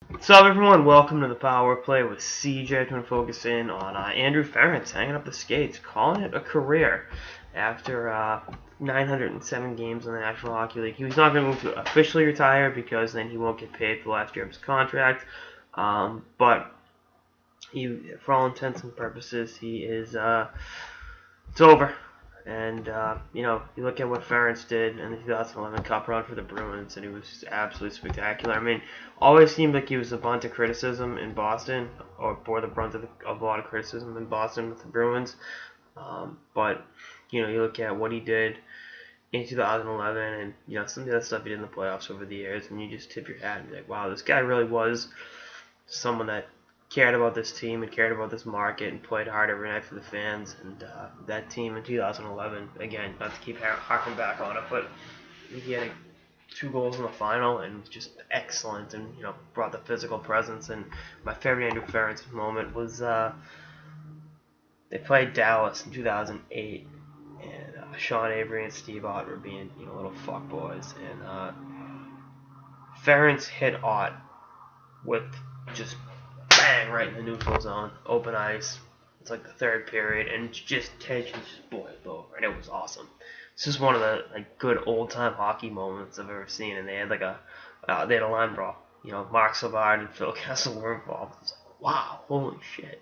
What's up, everyone? Welcome to the Power Play with CJ. Going to focus in on Andrew Ference hanging up the skates, calling it a career after 907 games in the National Hockey League. He was not going to officially retire because then he won't get paid for the last year of his contract. But for all intents and purposes, he is it's over. And, you look at what Ference did in the 2011 Cup run for the Bruins, and he was just absolutely spectacular. I mean, always seemed like he was a bunt of criticism in Boston, or bore the brunt of a lot of criticism in Boston with the Bruins. But, you look at what he did in 2011, and, some of the stuff he did in the playoffs over the years, and you just tip your hat and be like, wow, this guy really was someone that cared about this team and cared about this market and played hard every night for the fans. And that team in 2011, again, not to keep harking back on it, but he had 2 goals in the final and was just excellent, and brought the physical presence. And my favorite Andrew Ference moment was they played Dallas in 2008, and Sean Avery and Steve Ott were being little fuckboys, and Ference hit Ott with just bang right in the neutral zone, open ice. It's like the third period, and just tension just boiled over, and it was awesome. It's just one of the good old time hockey moments I've ever seen. And they had they had a line brawl. Mark Savard and Phil Kessel were involved. It's like, wow, holy shit.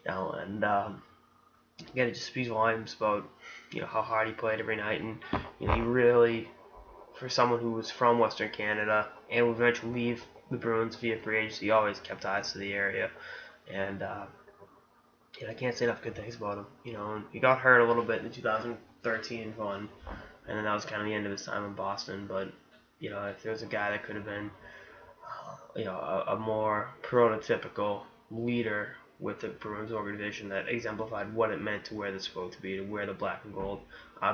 And again, it just speaks volumes about how hard he played every night, and he really, for someone who was from Western Canada and would eventually leave the Bruins via free agency, he always kept ties to the area, and I can't say enough good things about him. And he got hurt a little bit in the 2013 run, and then that was kind of the end of his time in Boston. But if there was a guy that could have been, a more prototypical leader with the Bruins organization that exemplified what it meant to wear the spoke, to be to wear the black and gold,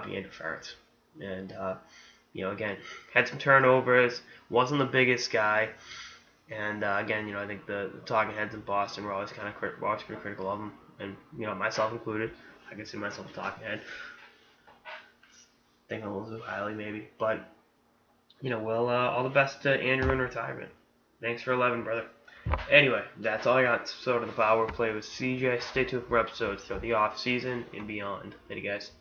be Andrew Ference. And again, had some turnovers, wasn't the biggest guy. And again, I think the talking heads in Boston were always pretty critical of him, and myself included. I can see myself a talking head, thinking a little too highly maybe, but well, all the best to Andrew in retirement. Thanks for 11, brother. Anyway, that's all I got. So to the Power Play with CJ. Stay tuned for episodes throughout the off season and beyond. Later, guys.